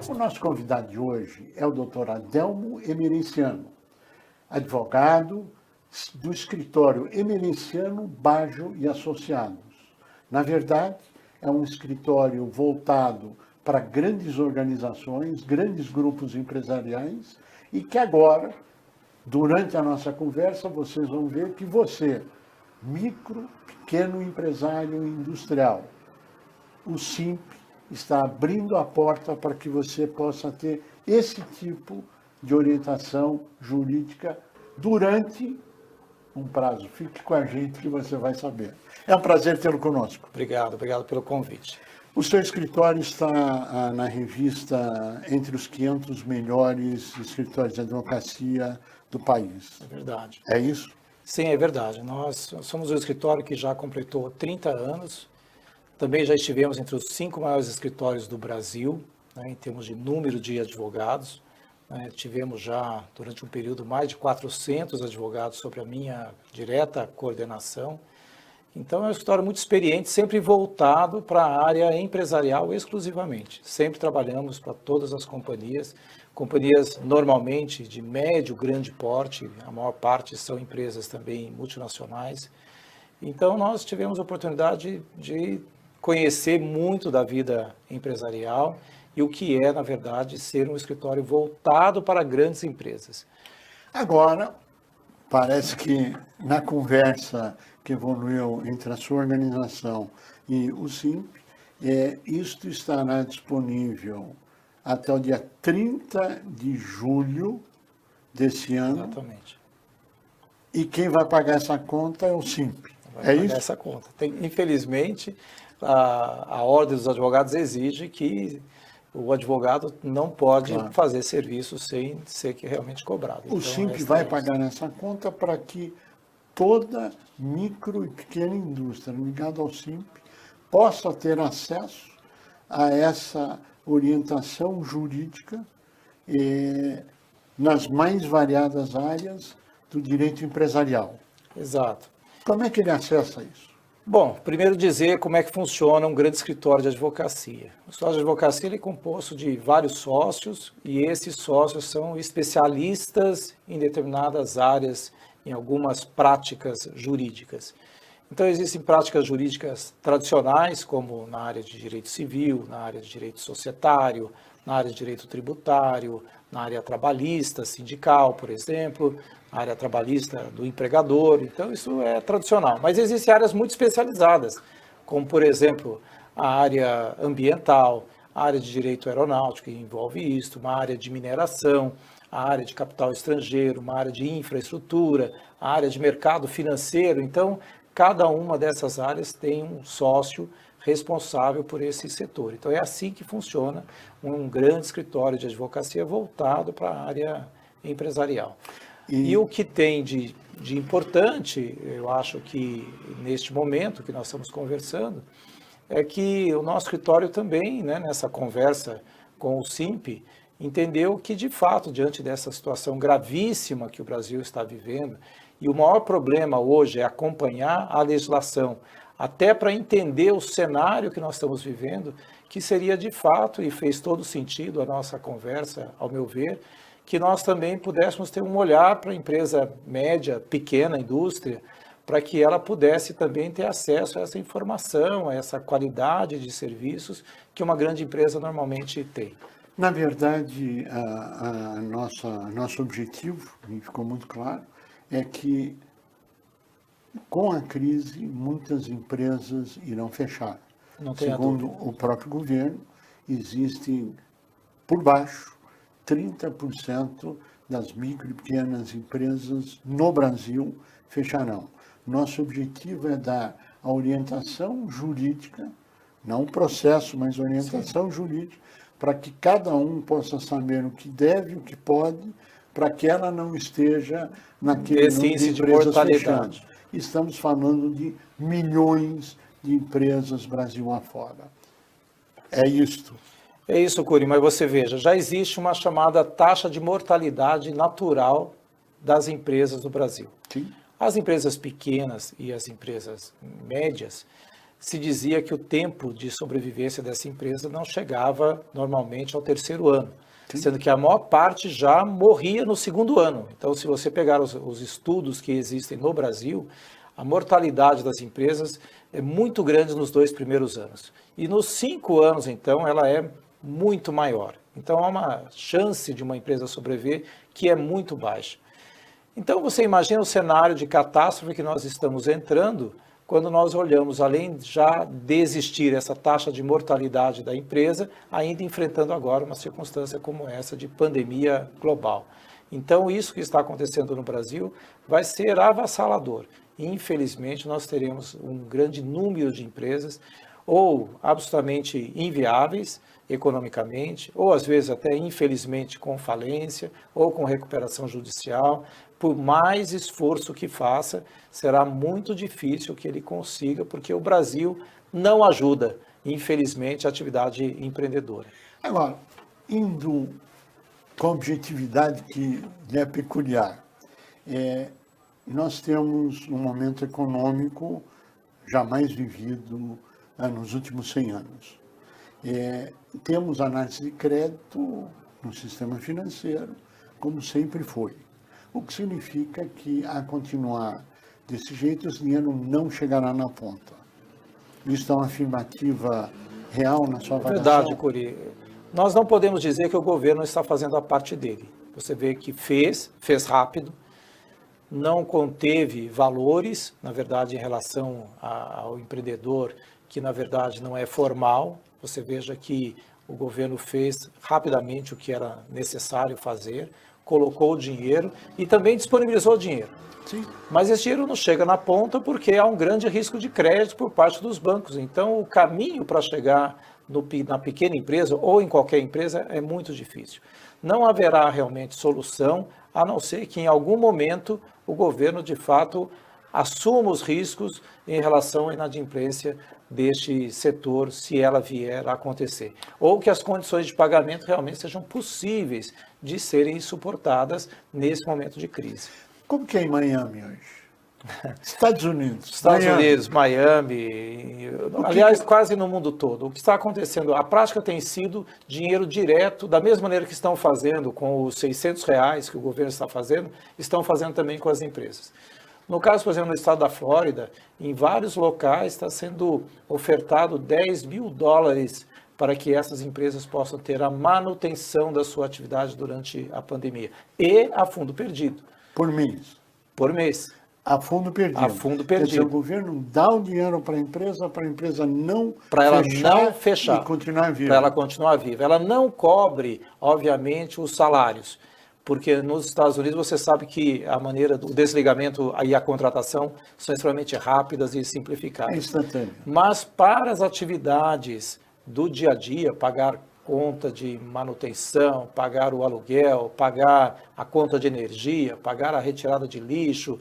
O nosso convidado de hoje é o Dr. Adelmo Emerenciano, advogado do escritório Emerenciano, Baggio e Associados. Na verdade, é um escritório voltado para grandes organizações, grandes grupos empresariais e que agora, durante a nossa conversa, vocês vão ver que você, micro, pequeno empresário industrial, o SIMP está abrindo a porta para que você possa ter esse tipo de orientação jurídica durante um prazo. Fique com a gente que você vai saber. É um prazer tê-lo conosco. Obrigado pelo convite. O seu escritório está na revista entre os 500 melhores escritórios de advocacia do país. É verdade. É isso? Sim, é verdade. Nós somos um escritório que já completou 30 anos. Também já estivemos entre os 5 maiores escritórios do Brasil, né, em termos de número de advogados. Tivemos já, durante um período, mais de 400 advogados sob a minha direta coordenação. Então, é um escritório muito experiente, sempre voltado para a área empresarial exclusivamente. Sempre trabalhamos para todas as companhias normalmente de médio, grande porte, a maior parte são empresas também multinacionais. Então, nós tivemos a oportunidade de conhecer muito da vida empresarial e o que é, na verdade, ser um escritório voltado para grandes empresas. Agora, parece que na conversa que evoluiu entre a sua organização e o SIMP, isto estará disponível até o dia 30 de julho desse ano. Exatamente. E quem vai pagar essa conta é o SIMP. Vai pagar essa conta. Infelizmente, a ordem dos advogados exige que o advogado não pode fazer serviço sem ser realmente cobrado. O SIMP vai pagar nessa conta para que toda micro e pequena indústria ligada ao SIMP possa ter acesso a essa orientação jurídica nas mais variadas áreas do direito empresarial. Exato. Como é que ele acessa isso? Bom, primeiro dizer como é que funciona um grande escritório de advocacia. O escritório de advocacia é composto de vários sócios e esses sócios são especialistas em determinadas áreas, em algumas práticas jurídicas. Então, existem práticas jurídicas tradicionais, como na área de direito civil, na área de direito societário, na área de direito tributário, na área trabalhista, sindical, por exemplo, na área trabalhista do empregador. Então, isso é tradicional. Mas existem áreas muito especializadas, como, por exemplo, a área ambiental, a área de direito aeronáutico, que envolve isso, uma área de mineração, a área de capital estrangeiro, uma área de infraestrutura, a área de mercado financeiro. Então, cada uma dessas áreas tem um sócio responsável por esse setor. Então, é assim que funciona um grande escritório de advocacia voltado para a área empresarial. E o que tem de importante, eu acho que neste momento que nós estamos conversando, é que o nosso escritório também, né, nessa conversa com o SIMP, entendeu que, de fato, diante dessa situação gravíssima que o Brasil está vivendo, e o maior problema hoje é acompanhar a legislação, até para entender o cenário que nós estamos vivendo, que seria de fato, e fez todo sentido a nossa conversa, ao meu ver, que nós também pudéssemos ter um olhar para a empresa média, pequena indústria, para que ela pudesse também ter acesso a essa informação, a essa qualidade de serviços que uma grande empresa normalmente tem. Na verdade, nosso objetivo, e ficou muito claro, é que com a crise muitas empresas irão fechar. Segundo o próprio governo, existem por baixo 30% das micro e pequenas empresas no Brasil fecharão. Nosso objetivo é dar a orientação jurídica, não o processo, mas a orientação jurídica, para que cada um possa saber o que deve, o que pode, para que ela não esteja naquele número de empresas fechadas. Estamos falando de milhões de empresas Brasil afora. É isto. É isso, Curi, mas você veja, já existe uma chamada taxa de mortalidade natural das empresas do Brasil. Sim. As empresas pequenas e as empresas médias, se dizia que o tempo de sobrevivência dessa empresa não chegava normalmente ao terceiro ano, sendo que a maior parte já morria no segundo ano. Então, se você pegar os estudos que existem no Brasil, a mortalidade das empresas é muito grande nos 2 primeiros anos. E nos 5 anos, então, ela é muito maior. Então, há uma chance de uma empresa sobreviver que é muito baixa. Então, você imagina o cenário de catástrofe que nós estamos entrando quando nós olhamos, além de já de existir essa taxa de mortalidade da empresa, ainda enfrentando agora uma circunstância como essa de pandemia global. Então, isso que está acontecendo no Brasil vai ser avassalador. Infelizmente, nós teremos um grande número de empresas ou absolutamente inviáveis economicamente, ou às vezes até infelizmente com falência ou com recuperação judicial. Por mais esforço que faça, será muito difícil que ele consiga, porque o Brasil não ajuda, infelizmente, a atividade empreendedora. Agora, indo com a objetividade que lhe é peculiar, nós temos um momento econômico jamais vivido nos últimos 100 anos. Temos análise de crédito no sistema financeiro, como sempre foi. O que significa que, a continuar desse jeito, esse dinheiro não chegará na ponta. Isso é uma afirmativa real na sua avaliação? Verdade, Curi. Nós não podemos dizer que o governo está fazendo a parte dele. Você vê que fez rápido, não conteve valores, na verdade, em relação ao empreendedor, que na verdade não é formal. Você veja que o governo fez rapidamente o que era necessário fazer, colocou o dinheiro e também disponibilizou o dinheiro. Sim. Mas esse dinheiro não chega na ponta porque há um grande risco de crédito por parte dos bancos. Então, o caminho para chegar na pequena empresa ou em qualquer empresa é muito difícil. Não haverá realmente solução, a não ser que em algum momento o governo, de fato, assuma os riscos em relação à inadimplência deste setor, se ela vier a acontecer. Ou que as condições de pagamento realmente sejam possíveis de serem suportadas nesse momento de crise. Como que é em Miami hoje? Estados Unidos. Miami, aliás, quase no mundo todo. O que está acontecendo, a prática tem sido dinheiro direto, da mesma maneira que estão fazendo com os R$600 que o governo está fazendo, estão fazendo também com as empresas. No caso, por exemplo, no estado da Flórida, em vários locais está sendo ofertado $10 mil para que essas empresas possam ter a manutenção da sua atividade durante a pandemia. E a fundo perdido. Por mês? Por mês. A fundo perdido. A fundo perdido. Quer dizer, o governo dá o dinheiro para a empresa não fechar e continuar viva. Para ela continuar viva. Ela não cobre, obviamente, os salários. Porque nos Estados Unidos você sabe que a maneira do desligamento e a contratação são extremamente rápidas e simplificadas. É instantâneo. Mas para as atividades do dia a dia, pagar conta de manutenção, pagar o aluguel, pagar a conta de energia, pagar a retirada de lixo,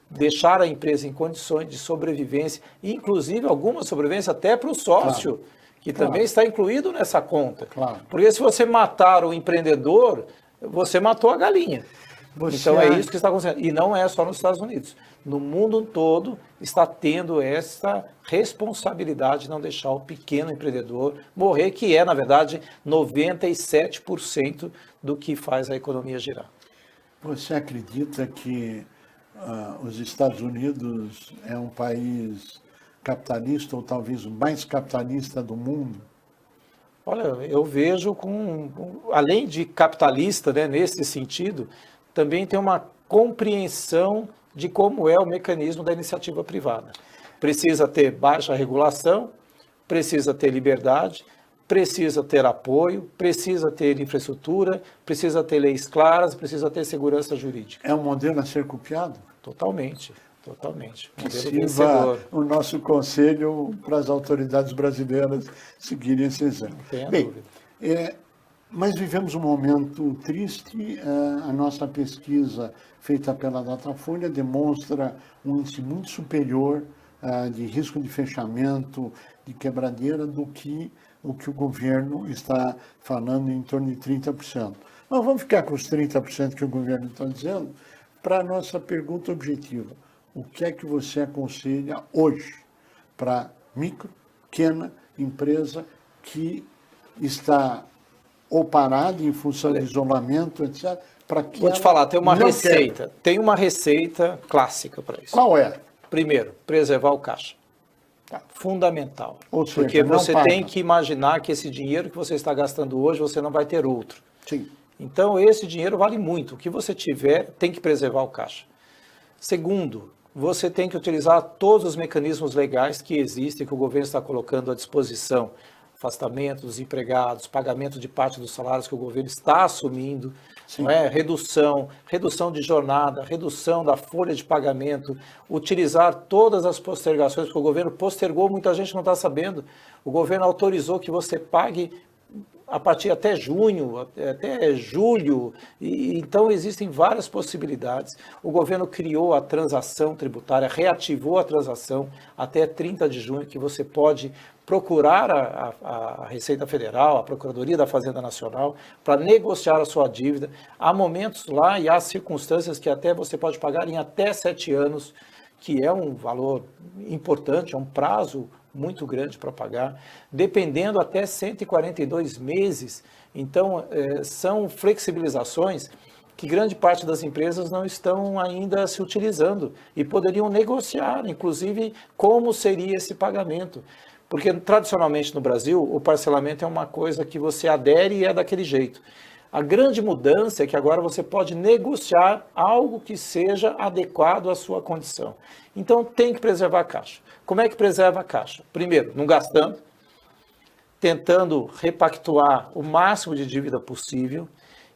deixar a empresa em condições de sobrevivência, inclusive alguma sobrevivência até para o sócio, que também está incluído nessa conta. Claro. Porque se você matar o empreendedor, você matou a galinha. Então é isso que está acontecendo. E não é só nos Estados Unidos. No mundo todo está tendo essa responsabilidade de não deixar o pequeno empreendedor morrer, que é, na verdade, 97% do que faz a economia girar. Você acredita que os Estados Unidos é um país capitalista, ou talvez o mais capitalista do mundo? Olha, eu vejo além de capitalista, né, nesse sentido, também tem uma compreensão de como é o mecanismo da iniciativa privada. Precisa ter baixa regulação, precisa ter liberdade, precisa ter apoio, precisa ter infraestrutura, precisa ter leis claras, precisa ter segurança jurídica. É um modelo a ser copiado? Totalmente. Totalmente. Que sirva o nosso conselho para as autoridades brasileiras seguirem esse exemplo. Bem, mas vivemos um momento triste. A nossa pesquisa feita pela Datafolha demonstra um índice muito superior de risco de fechamento, de quebradeira, do que o governo está falando, em torno de 30%. Mas vamos ficar com os 30% que o governo está dizendo para a nossa pergunta objetiva. O que é que você aconselha hoje para micro, pequena empresa que está ou parada em função de isolamento, etc. Para que Vou te falar, tem uma receita clássica para isso. Qual é? Primeiro, preservar o caixa. Fundamental. Ou seja, porque você paga. tem que imaginar que esse dinheiro que você está gastando hoje, você não vai ter outro. Sim. Então, esse dinheiro vale muito. O que você tiver, tem que preservar o caixa. Segundo, você tem que utilizar todos os mecanismos legais que existem, que o governo está colocando à disposição. Afastamento dos empregados, pagamento de parte dos salários que o governo está assumindo, não é? Redução de jornada, redução da folha de pagamento, utilizar todas as postergações, porque o governo postergou, muita gente não está sabendo. O governo autorizou que você pague a partir até junho, até julho, e então existem várias possibilidades. O governo criou a transação tributária, reativou a transação até 30 de junho, que você pode procurar a Receita Federal, a Procuradoria da Fazenda Nacional, para negociar a sua dívida. Há momentos lá e há circunstâncias que até você pode pagar em até 7 anos, que é um valor importante, é um prazo muito grande para pagar, dependendo até 142 meses. Então, são flexibilizações que grande parte das empresas não estão ainda se utilizando e poderiam negociar, inclusive, como seria esse pagamento. Porque, tradicionalmente, no Brasil, o parcelamento é uma coisa que você adere e é daquele jeito. A grande mudança é que agora você pode negociar algo que seja adequado à sua condição. Então, tem que preservar a caixa. Como é que preserva a caixa? Primeiro, não gastando, tentando repactuar o máximo de dívida possível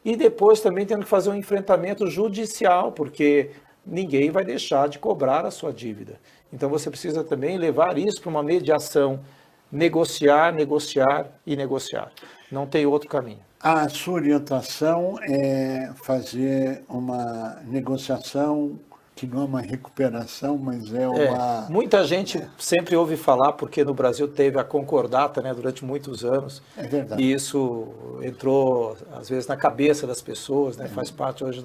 e depois também tendo que fazer um enfrentamento judicial, porque ninguém vai deixar de cobrar a sua dívida. Então, você precisa também levar isso para uma mediação, negociar, negociar e negociar. Não tem outro caminho. A sua orientação é fazer uma negociação que não é uma recuperação, mas é uma... Muita gente sempre ouve falar, porque no Brasil teve a concordata, né, durante muitos anos. É verdade. E isso entrou, às vezes, na cabeça das pessoas, né, faz parte hoje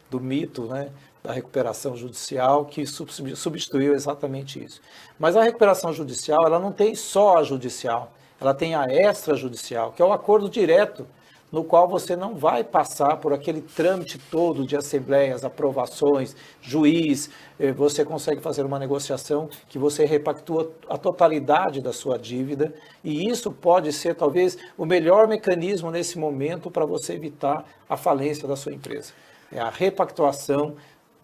do mito, né, da recuperação judicial, que substituiu exatamente isso. Mas a recuperação judicial, ela não tem só a judicial, ela tem a extrajudicial, que é o acordo direto, no qual você não vai passar por aquele trâmite todo de assembleias, aprovações, juiz, você consegue fazer uma negociação que você repactua a totalidade da sua dívida, e isso pode ser talvez o melhor mecanismo nesse momento para você evitar a falência da sua empresa. É a repactuação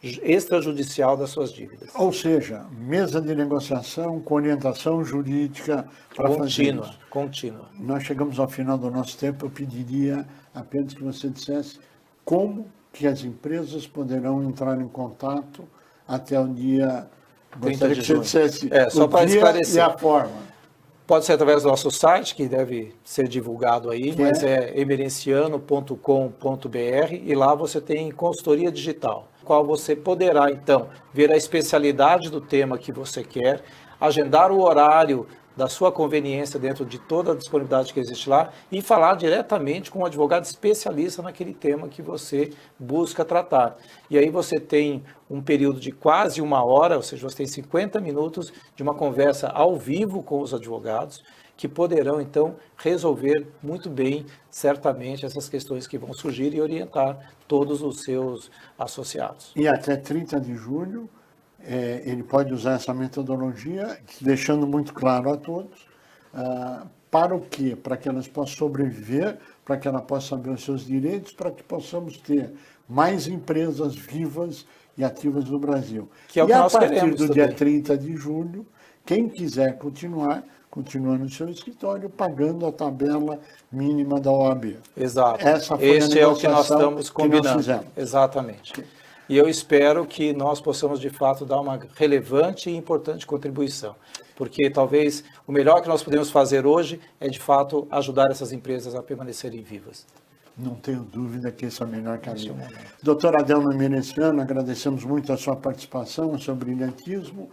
extrajudicial das suas dívidas. Ou seja, mesa de negociação com orientação jurídica para fazer isso. Contínua. Nós chegamos ao final do nosso tempo, eu pediria apenas que você dissesse como que as empresas poderão entrar em contato até o dia... 30 de junho. Só para esclarecer. E a forma. Pode ser através do nosso site, que deve ser divulgado aí, mas é emerenciano.com.br, e lá você tem consultoria digital, qual você poderá, então, ver a especialidade do tema que você quer, agendar o horário da sua conveniência dentro de toda a disponibilidade que existe lá e falar diretamente com um advogado especialista naquele tema que você busca tratar. E aí você tem um período de quase 1 hora, ou seja, você tem 50 minutos de uma conversa ao vivo com os advogados, que poderão, então, resolver muito bem, certamente, essas questões que vão surgir e orientar todos os seus associados. E até 30 de julho, ele pode usar essa metodologia, deixando muito claro a todos, para o quê? Para que elas possam sobreviver, para que ela possa saber os seus direitos, para que possamos ter mais empresas vivas e ativas no Brasil. Que é o que nós queremos a partir do também. dia 30 de julho, quem quiser continua no seu escritório, pagando a tabela mínima da OAB. Exato. Essa foi Este é o que nós estamos combinando. Exatamente. E eu espero que nós possamos, de fato, dar uma relevante e importante contribuição. Porque talvez o melhor que nós podemos fazer hoje é, de fato, ajudar essas empresas a permanecerem vivas. Não tenho dúvida que esse é o melhor caminho. Doutor Adelmo Emerenciano, agradecemos muito a sua participação, o seu brilhantismo.